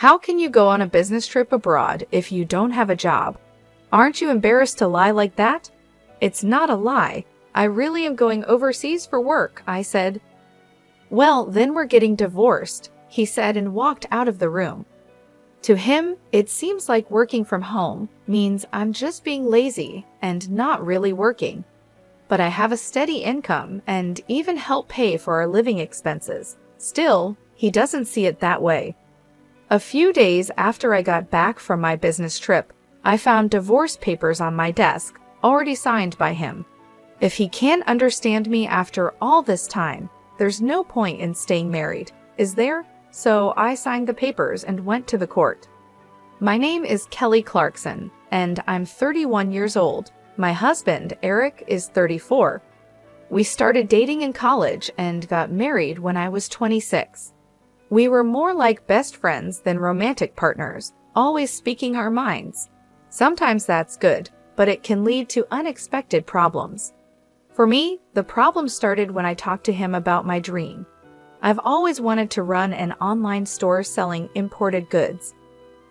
How can you go on a business trip abroad if you don't have a job? Aren't you embarrassed to lie like that? It's not a lie. I really am going overseas for work, I said. Well, then we're getting divorced, he said and walked out of the room. To him, it seems like working from home means I'm just being lazy and not really working. But I have a steady income and even help pay for our living expenses. Still, he doesn't see it that way. A few days after I got back from my business trip, I found divorce papers on my desk, already signed by him. If he can't understand me after all this time, there's no point in staying married, is there? So I signed the papers and went to the court. My name is Kelly Clarkson, and I'm 31 years old. My husband, Eric, is 34. We started dating in college and got married when I was 26. We were more like best friends than romantic partners, always speaking our minds. Sometimes that's good, but it can lead to unexpected problems. For me, the problem started when I talked to him about my dream. I've always wanted to run an online store selling imported goods.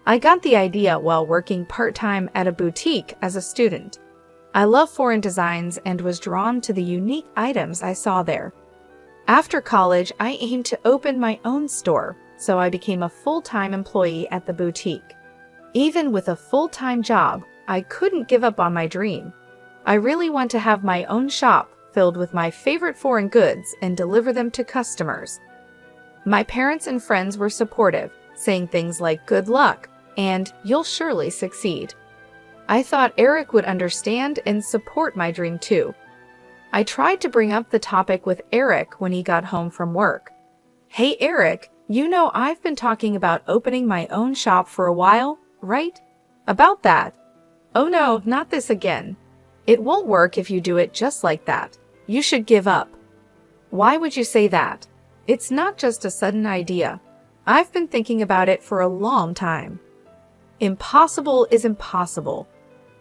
I got the idea while working part-time at a boutique as a student. I love foreign designs and was drawn to the unique items I saw there. After college, I aimed to open my own store, so I became a full-time employee at the boutique. Even with a full-time job, I couldn't give up on my dream. I really want to have my own shop filled with my favorite foreign goods and deliver them to customers. My parents and friends were supportive, saying things like good luck and you'll surely succeed. I thought Eric would understand and support my dream too. I tried to bring up the topic with Eric when he got home from work. Hey Eric, you know I've been talking about opening my own shop for a while, right? About that. Oh no, not this again. It won't work if you do it just like that. You should give up. Why would you say that? It's not just a sudden idea. I've been thinking about it for a long time. Impossible is impossible.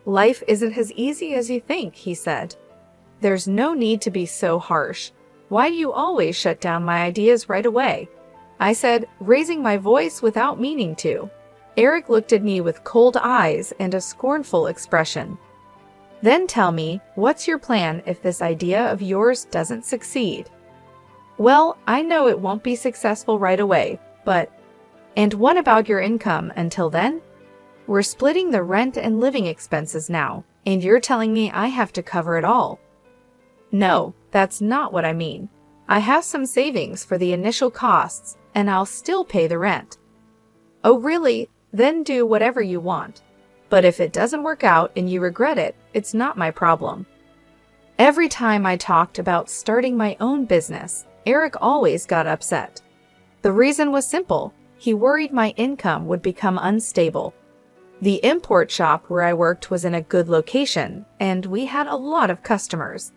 Life isn't as easy as you think, he said. There's no need to be so harsh. Why do you always shut down my ideas right away? I said, raising my voice without meaning to. Eric looked at me with cold eyes and a scornful expression. Then tell me, what's your plan if this idea of yours doesn't succeed? Well, I know it won't be successful right away, but... And what about your income until then? We're splitting the rent and living expenses now, and you're telling me I have to cover it all. No, that's not what I mean. I have some savings for the initial costs, and I'll still pay the rent. Oh really? Then do whatever you want. But if it doesn't work out and you regret it, it's not my problem. Every time I talked about starting my own business, Eric always got upset. The reason was simple. He worried my income would become unstable. The import shop where I worked was in a good location, and we had a lot of customers.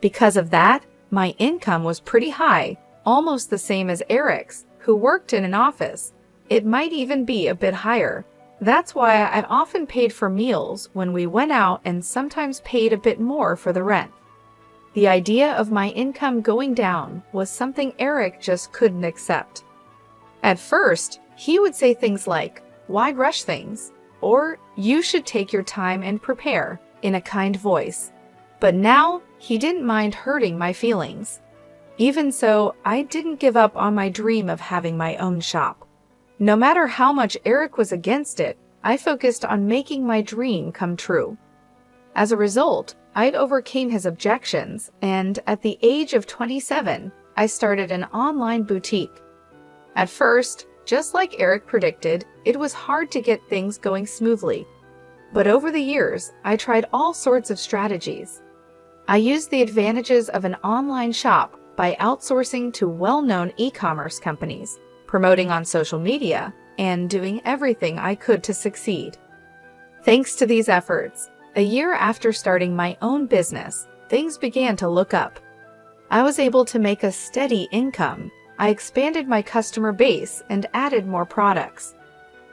Because of that, my income was pretty high, almost the same as Eric's, who worked in an office. It might even be a bit higher. That's why I often paid for meals when we went out and sometimes paid a bit more for the rent. The idea of my income going down was something Eric just couldn't accept. At first, he would say things like, "Why rush things?" or "You should take your time and prepare," in a kind voice. But now, he didn't mind hurting my feelings. Even so, I didn't give up on my dream of having my own shop. No matter how much Eric was against it, I focused on making my dream come true. As a result, I'd overcame his objections, and at the age of 27, I started an online boutique. At first, just like Eric predicted, it was hard to get things going smoothly. But over the years, I tried all sorts of strategies. I used the advantages of an online shop by outsourcing to well-known e-commerce companies, promoting on social media, and doing everything I could to succeed. Thanks to these efforts, a year after starting my own business, things began to look up. I was able to make a steady income. I expanded my customer base and added more products.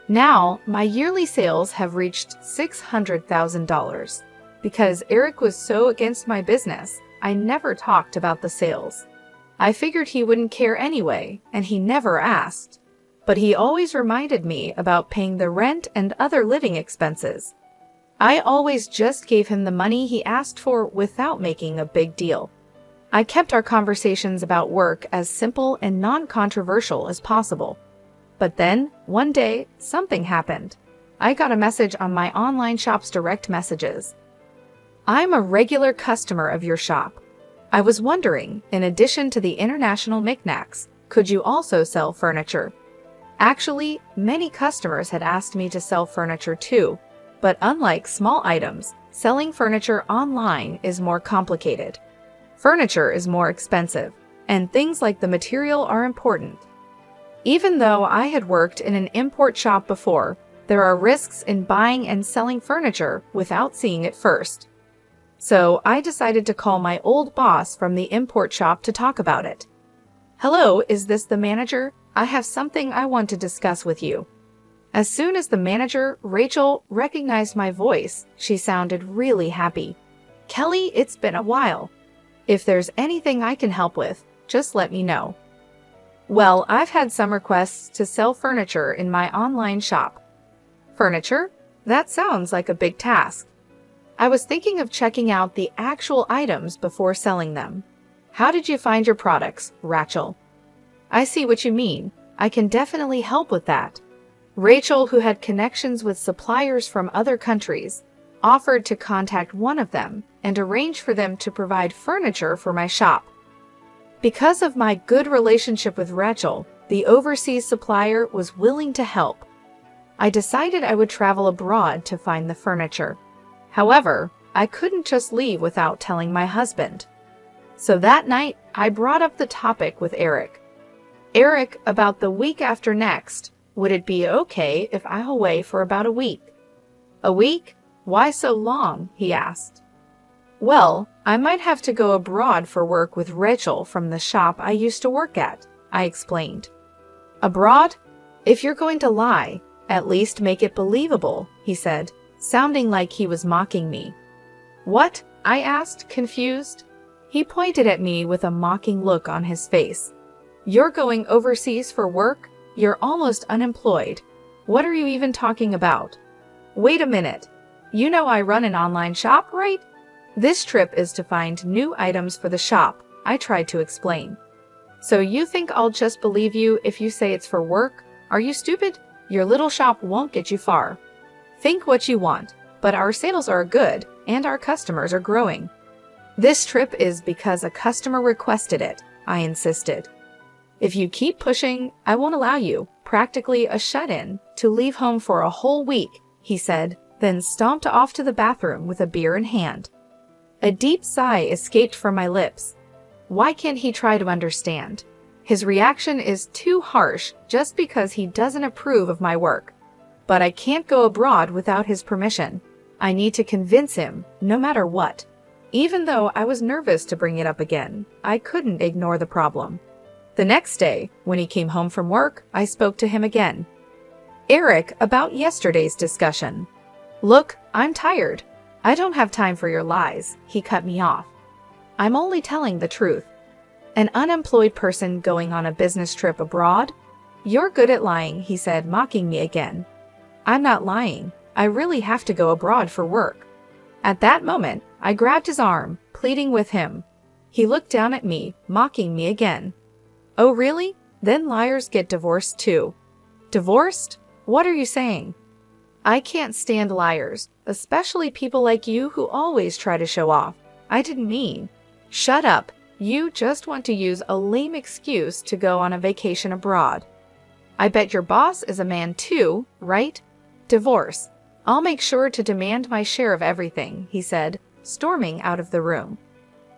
Now, my yearly sales have reached $600,000. Because Eric was so against my business, I never talked about the sales. I figured he wouldn't care anyway, and he never asked. but he always reminded me about paying the rent and other living expenses. I always just gave him the money he asked for without making a big deal. I kept our conversations about work as simple and non-controversial as possible. But then, one day, something happened. I got a message on my online shop's direct messages. "I'm a regular customer of your shop. I was wondering, in addition to the international knickknacks, could you also sell furniture?" Actually, many customers had asked me to sell furniture too, but unlike small items, selling furniture online is more complicated. Furniture is more expensive, and things like the material are important. Even though I had worked in an import shop before, there are risks in buying and selling furniture without seeing it first. So I decided to call my old boss from the import shop to talk about it. "Hello, is this the manager? I have something I want to discuss with you." As soon as the manager, Rachel, recognized my voice, she sounded really happy. "Kelly, it's been a while. If there's anything I can help with, just let me know." Well, I've had some requests to sell furniture in my online shop. Furniture? That sounds like a big task. I was thinking of checking out the actual items before selling them. How did you find your products, Rachel? I see what you mean. I can definitely help with that. Rachel, who had connections with suppliers from other countries, offered to contact one of them and arrange for them to provide furniture for my shop. Because of my good relationship with Rachel, the overseas supplier was willing to help. I decided I would travel abroad to find the furniture. However, I couldn't just leave without telling my husband. So that night, I brought up the topic with Eric. "Eric, about the week after next, would it be okay if I away for about a week?" "A week? Why so long?" he asked. "Well, I might have to go abroad for work with Rachel from the shop I used to work at," I explained. "Abroad? If you're going to lie, at least make it believable," he said, sounding like he was mocking me. "What?" I asked, confused. He pointed at me with a mocking look on his face. "You're going overseas for work? You're almost unemployed. What are you even talking about?" "Wait a minute. You know I run an online shop, right? This trip is to find new items for the shop," I tried to explain. "So you think I'll just believe you if you say it's for work? Are you stupid? Your little shop won't get you far. Think what you want, but our sales are good and our customers are growing." "This trip is because a customer requested it," I insisted. "If you keep pushing, I won't allow you, practically a shut-in, to leave home for a whole week," he said, then stomped off to the bathroom with a beer in hand. A deep sigh escaped from my lips. Why can't he try to understand? His reaction is too harsh just because he doesn't approve of my work. But I can't go abroad without his permission. I need to convince him, no matter what. Even though I was nervous to bring it up again, I couldn't ignore the problem. The next day, when he came home from work, I spoke to him again. "Eric, about yesterday's discussion." "Look, I'm tired. I don't have time for your lies," he cut me off. "I'm only telling the truth. An unemployed person going on a business trip abroad? You're good at lying," he said, mocking me again. "I'm not lying. I really have to go abroad for work." At that moment, I grabbed his arm, pleading with him. He looked down at me, mocking me again. "Oh, really? Then liars get divorced too." "Divorced? What are you saying?" "I can't stand liars, especially people like you who always try to show off. I didn't mean." "Shut up. You just want to use a lame excuse to go on a vacation abroad. I bet your boss is a man too, right? Divorce. I'll make sure to demand my share of everything," he said, storming out of the room.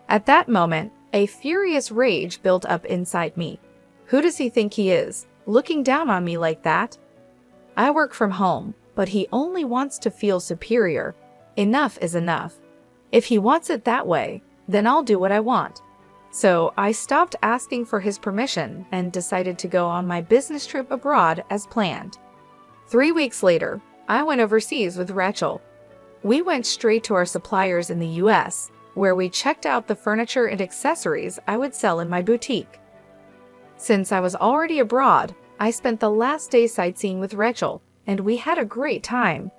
At that moment, a furious rage built up inside me. Who does he think he is, looking down on me like that? I work from home, but he only wants to feel superior. Enough is enough. If he wants it that way, then I'll do what I want. So I stopped asking for his permission and decided to go on my business trip abroad as planned. 3 weeks later, I went overseas with Rachel. We went straight to our suppliers in the US, where we checked out the furniture and accessories I would sell in my boutique. Since I was already abroad, I spent the last day sightseeing with Rachel, and we had a great time.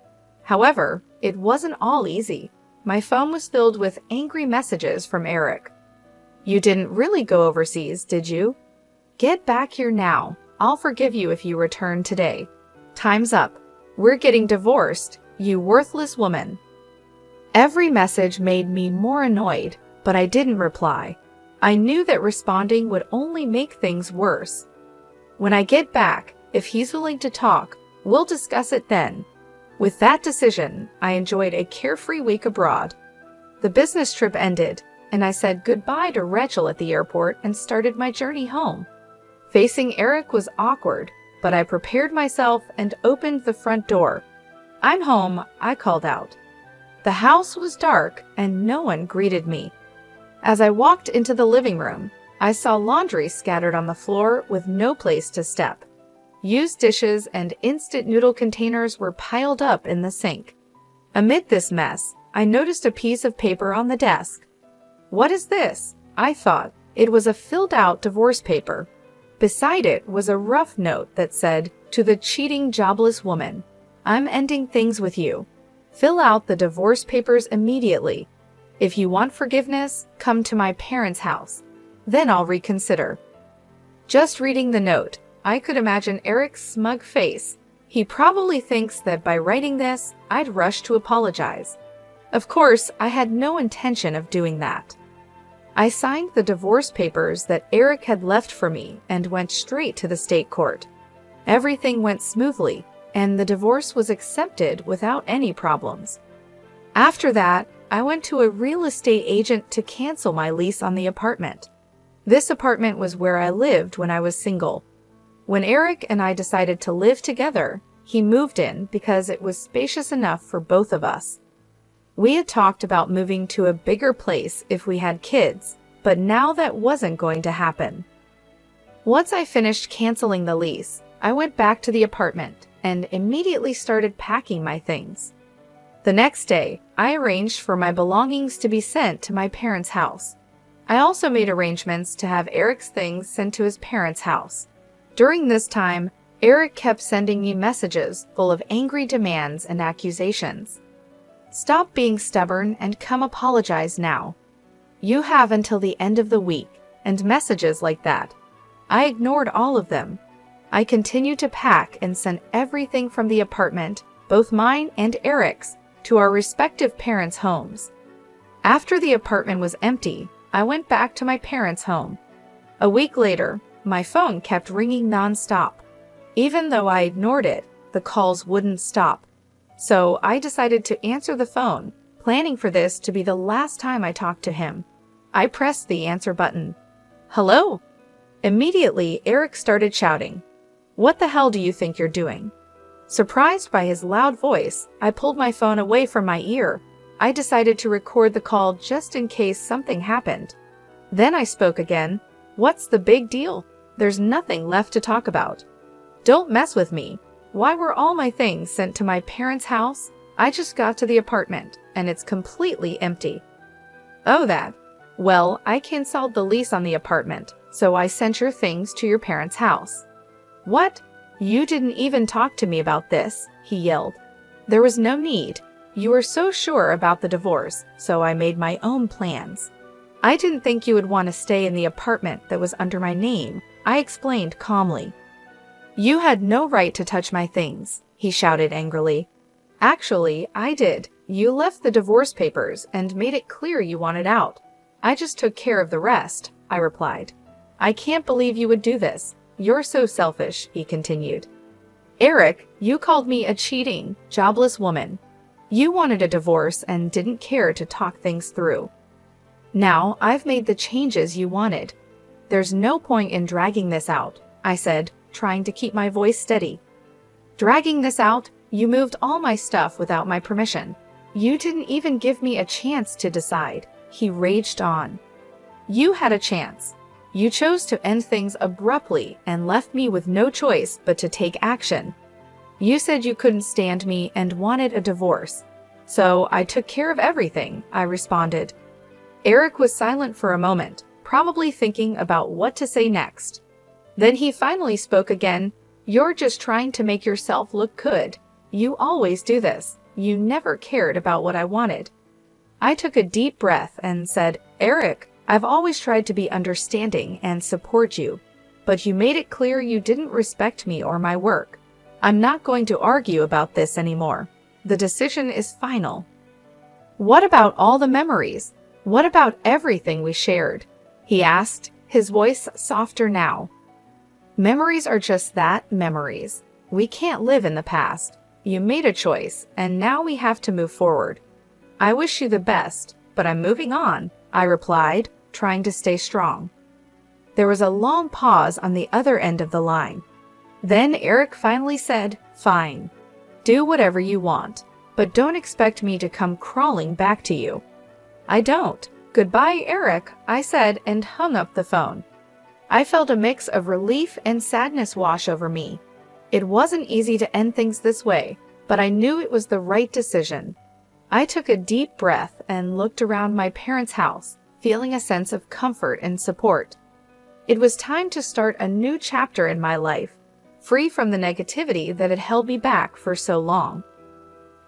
However, it wasn't all easy. My phone was filled with angry messages from Eric. You didn't really go overseas, did you? Get back here now. I'll forgive you if you return today. Time's up. We're getting divorced, you worthless woman. Every message made me more annoyed, but I didn't reply. I knew that responding would only make things worse. When I get back, if he's willing to talk, we'll discuss it then. With that decision, I enjoyed a carefree week abroad. The business trip ended, and I said goodbye to Rachel at the airport and started my journey home. Facing Eric was awkward, but I prepared myself and opened the front door. I'm home, I called out. The house was dark and no one greeted me. As I walked into the living room, I saw laundry scattered on the floor with no place to step. Used dishes and instant noodle containers were piled up in the sink. Amid this mess, I noticed a piece of paper on the desk. What is this? I thought. It was a filled-out divorce paper. Beside it was a rough note that said, "To the cheating, jobless woman, I'm ending things with you. Fill out the divorce papers immediately. If you want forgiveness, come to my parents' house. Then I'll reconsider." Just reading the note, I could imagine Eric's smug face. He probably thinks that by writing this, I'd rush to apologize. Of course, I had no intention of doing that. I signed the divorce papers that Eric had left for me and went straight to the state court. Everything went smoothly, and the divorce was accepted without any problems. After that, I went to a real estate agent to cancel my lease on the apartment. This apartment was where I lived when I was single. When Eric and I decided to live together, he moved in because it was spacious enough for both of us. We had talked about moving to a bigger place if we had kids, but now that wasn't going to happen. Once I finished canceling the lease, I went back to the apartment and immediately started packing my things. The next day, I arranged for my belongings to be sent to my parents' house. I also made arrangements to have Eric's things sent to his parents' house. During this time, Eric kept sending me messages full of angry demands and accusations. Stop being stubborn and come apologize now. You have until the end of the week, and messages like that. I ignored all of them. I continued to pack and send everything from the apartment, both mine and Eric's, to our respective parents' homes. After the apartment was empty, I went back to my parents' home. A week later, my phone kept ringing non-stop. Even though I ignored it, the calls wouldn't stop. So I decided to answer the phone, planning for this to be the last time I talked to him. I pressed the answer button. Hello? Immediately, Eric started shouting. What the hell do you think you're doing? Surprised by his loud voice, I pulled my phone away from my ear. I decided to record the call just in case something happened. Then I spoke again. What's the big deal? There's nothing left to talk about. Don't mess with me. Why were all my things sent to my parents' house? I just got to the apartment, and it's completely empty. Oh, that. Well, I canceled the lease on the apartment, so I sent your things to your parents' house. What? You didn't even talk to me about this, he yelled. There was no need. You were so sure about the divorce, so I made my own plans. I didn't think you would want to stay in the apartment that was under my name, I explained calmly. You had no right to touch my things, he shouted angrily. Actually, I did. You left the divorce papers and made it clear you wanted out. I just took care of the rest, I replied. I can't believe you would do this. You're so selfish, he continued. Eric, you called me a cheating, jobless woman. You wanted a divorce and didn't care to talk things through. Now I've made the changes you wanted. There's no point in dragging this out, I said, trying to keep my voice steady. Dragging this out? You moved all my stuff without my permission. You didn't even give me a chance to decide, he raged on. You had a chance. You chose to end things abruptly and left me with no choice but to take action. You said you couldn't stand me and wanted a divorce. So I took care of everything, I responded. Eric was silent for a moment, probably thinking about what to say next. Then he finally spoke again. You're just trying to make yourself look good. You always do this. You never cared about what I wanted. I took a deep breath and said, Eric, I've always tried to be understanding and support you, but you made it clear you didn't respect me or my work. I'm not going to argue about this anymore. The decision is final. What about all the memories? What about everything we shared? He asked, his voice softer now. Memories are just that, memories. We can't live in the past. You made a choice, and now we have to move forward. I wish you the best, but I'm moving on, I replied, trying to stay strong. There was a long pause on the other end of the line. Then Eric finally said, Fine. Do whatever you want, but don't expect me to come crawling back to you. I don't. Goodbye, Eric, I said and hung up the phone. I felt a mix of relief and sadness wash over me. It wasn't easy to end things this way, but I knew it was the right decision. I took a deep breath and looked around my parents' house, feeling a sense of comfort and support. It was time to start a new chapter in my life, free from the negativity that had held me back for so long.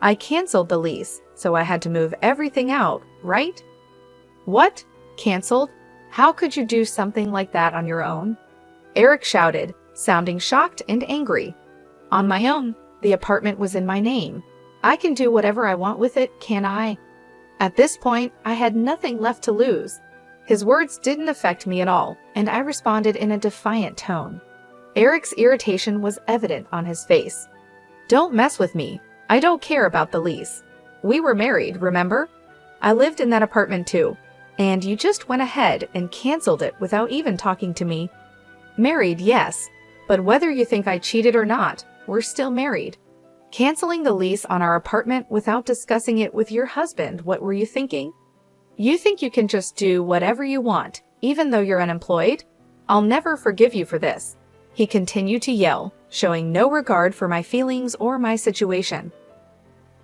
I canceled the lease, so I had to move everything out, right? What? Canceled? How could you do something like that on your own? Eric shouted, sounding shocked and angry. On my own, the apartment was in my name. I can do whatever I want with it, can't I? At this point, I had nothing left to lose. His words didn't affect me at all, and I responded in a defiant tone. Eric's irritation was evident on his face. Don't mess with me. I don't care about the lease. We were married, remember? I lived in that apartment too. And you just went ahead and canceled it without even talking to me. Married, yes, but whether you think I cheated or not, we're still married. Canceling the lease on our apartment without discussing it with your husband, what were you thinking? You think you can just do whatever you want, even though you're unemployed? I'll never forgive you for this. He continued to yell, showing no regard for my feelings or my situation.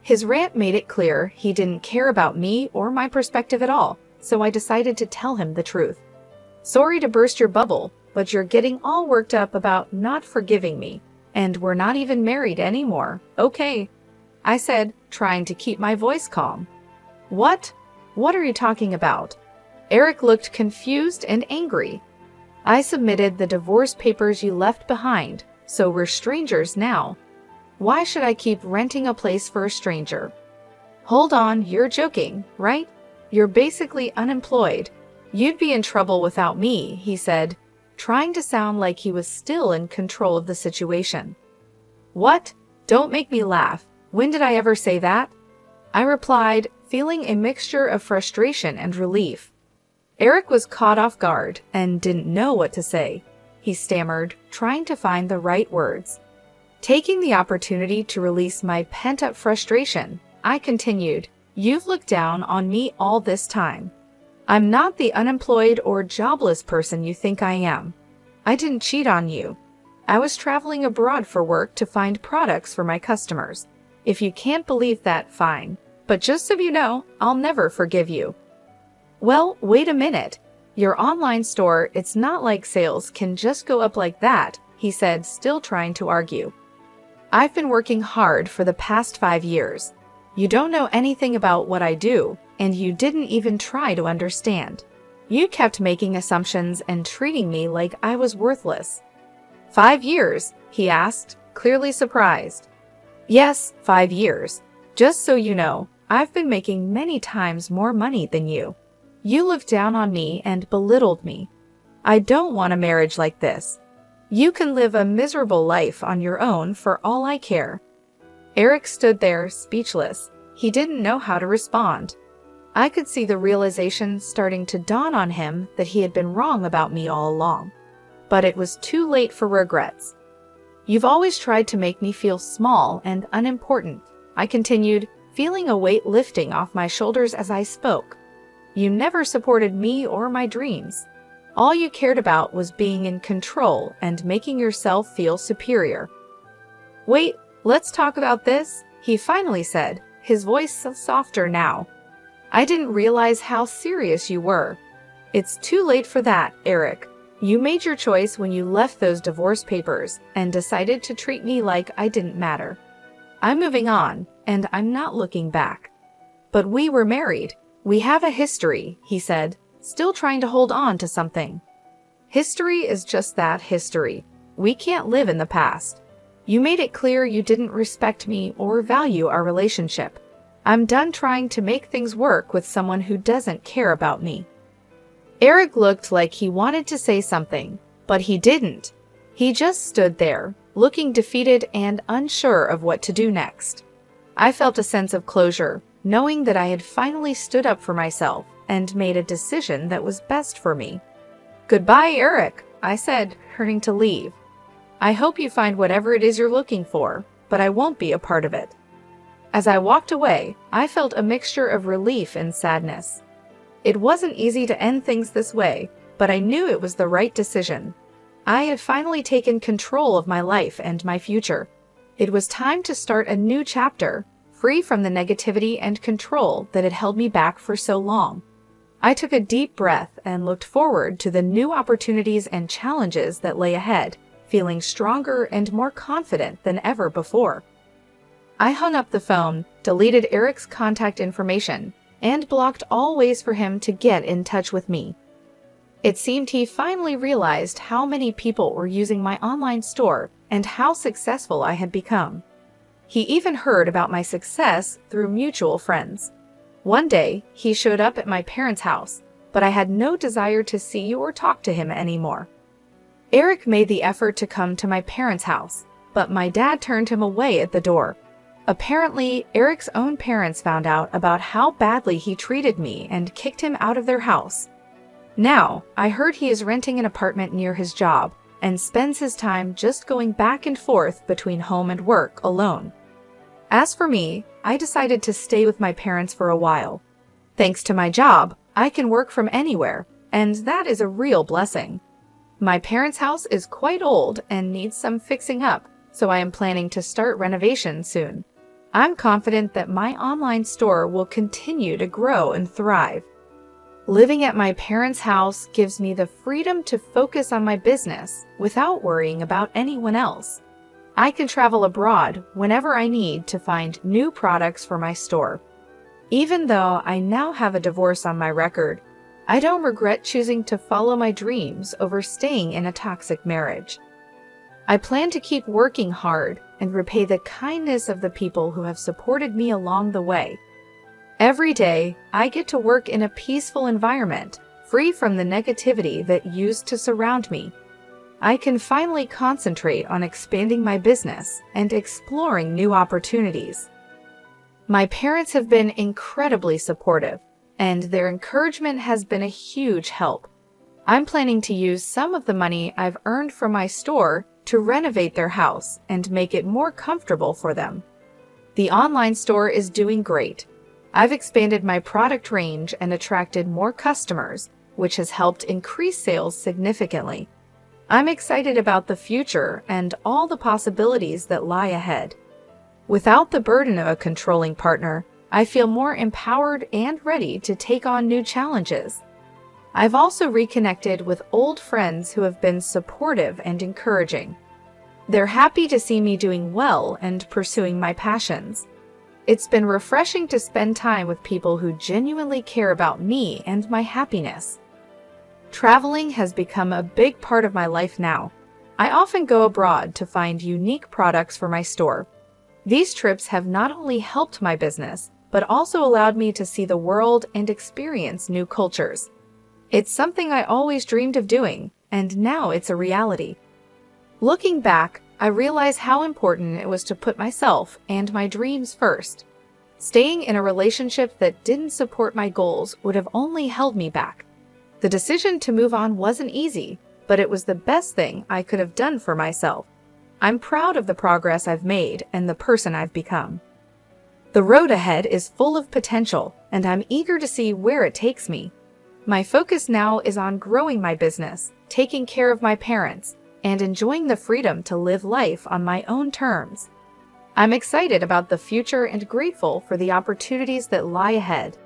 His rant made it clear he didn't care about me or my perspective at all. So I decided to tell him the truth. Sorry to burst your bubble, but you're getting all worked up about not forgiving me, and we're not even married anymore, okay? I said, trying to keep my voice calm. What? What are you talking about? Eric looked confused and angry. I submitted the divorce papers you left behind, so we're strangers now. Why should I keep renting a place for a stranger? Hold on, you're joking, right? You're basically unemployed. You'd be in trouble without me, he said, trying to sound like he was still in control of the situation. What? Don't make me laugh. When did I ever say that? I replied, feeling a mixture of frustration and relief. Eric was caught off guard and didn't know what to say. He stammered, trying to find the right words. Taking the opportunity to release my pent-up frustration, I continued, You've looked down on me all this time. I'm not the unemployed or jobless person you think I am. I didn't cheat on you. I was traveling abroad for work to find products for my customers. If you can't believe that, fine. But just so you know, I'll never forgive you. Well, wait a minute. Your online store, it's not like sales can just go up like that, he said, still trying to argue. I've been working hard for the past 5 years. You don't know anything about what I do, and you didn't even try to understand. You kept making assumptions and treating me like I was worthless. 5 years? He asked, clearly surprised. Yes, 5 years. Just so you know, I've been making many times more money than you. You looked down on me and belittled me. I don't want a marriage like this. You can live a miserable life on your own for all I care. Eric stood there, speechless. He didn't know how to respond. I could see the realization starting to dawn on him that he had been wrong about me all along. But it was too late for regrets. You've always tried to make me feel small and unimportant, I continued, feeling a weight lifting off my shoulders as I spoke. You never supported me or my dreams. All you cared about was being in control and making yourself feel superior. Wait, let's talk about this, he finally said, his voice softer now. I didn't realize how serious you were. It's too late for that, Eric. You made your choice when you left those divorce papers and decided to treat me like I didn't matter. I'm moving on, and I'm not looking back. But we were married. We have a history, he said, still trying to hold on to something. History is just that, history. We can't live in the past. You made it clear you didn't respect me or value our relationship. I'm done trying to make things work with someone who doesn't care about me. Eric looked like he wanted to say something, but he didn't. He just stood there, looking defeated and unsure of what to do next. I felt a sense of closure, knowing that I had finally stood up for myself and made a decision that was best for me. "Goodbye, Eric," I said, turning to leave. "I hope you find whatever it is you're looking for, but I won't be a part of it." As I walked away, I felt a mixture of relief and sadness. It wasn't easy to end things this way, but I knew it was the right decision. I had finally taken control of my life and my future. It was time to start a new chapter, free from the negativity and control that had held me back for so long. I took a deep breath and looked forward to the new opportunities and challenges that lay ahead, feeling stronger and more confident than ever before. I hung up the phone, deleted Eric's contact information, and blocked all ways for him to get in touch with me. It seemed he finally realized how many people were using my online store and how successful I had become. He even heard about my success through mutual friends. One day, he showed up at my parents' house, but I had no desire to see or talk to him anymore. Eric made the effort to come to my parents' house, but my dad turned him away at the door. Apparently, Eric's own parents found out about how badly he treated me and kicked him out of their house. Now, I heard he is renting an apartment near his job and spends his time just going back and forth between home and work alone. As for me, I decided to stay with my parents for a while. Thanks to my job, I can work from anywhere, and that is a real blessing. My parents' house is quite old and needs some fixing up, so I am planning to start renovation soon. I'm confident that my online store will continue to grow and thrive. Living at my parents' house gives me the freedom to focus on my business without worrying about anyone else. I can travel abroad whenever I need to find new products for my store. Even though I now have a divorce on my record, I don't regret choosing to follow my dreams over staying in a toxic marriage. I plan to keep working hard and repay the kindness of the people who have supported me along the way. Every day, I get to work in a peaceful environment, free from the negativity that used to surround me. I can finally concentrate on expanding my business and exploring new opportunities. My parents have been incredibly supportive, and their encouragement has been a huge help. I'm planning to use some of the money I've earned from my store to renovate their house and make it more comfortable for them. The online store is doing great. I've expanded my product range and attracted more customers, which has helped increase sales significantly. I'm excited about the future and all the possibilities that lie ahead. Without the burden of a controlling partner, I feel more empowered and ready to take on new challenges. I've also reconnected with old friends who have been supportive and encouraging. They're happy to see me doing well and pursuing my passions. It's been refreshing to spend time with people who genuinely care about me and my happiness. Traveling has become a big part of my life now. I often go abroad to find unique products for my store. These trips have not only helped my business, but also allowed me to see the world and experience new cultures. It's something I always dreamed of doing, and now it's a reality. Looking back, I realize how important it was to put myself and my dreams first. Staying in a relationship that didn't support my goals would have only held me back. The decision to move on wasn't easy, but it was the best thing I could have done for myself. I'm proud of the progress I've made and the person I've become. The road ahead is full of potential, and I'm eager to see where it takes me. My focus now is on growing my business, taking care of my parents, and enjoying the freedom to live life on my own terms. I'm excited about the future and grateful for the opportunities that lie ahead.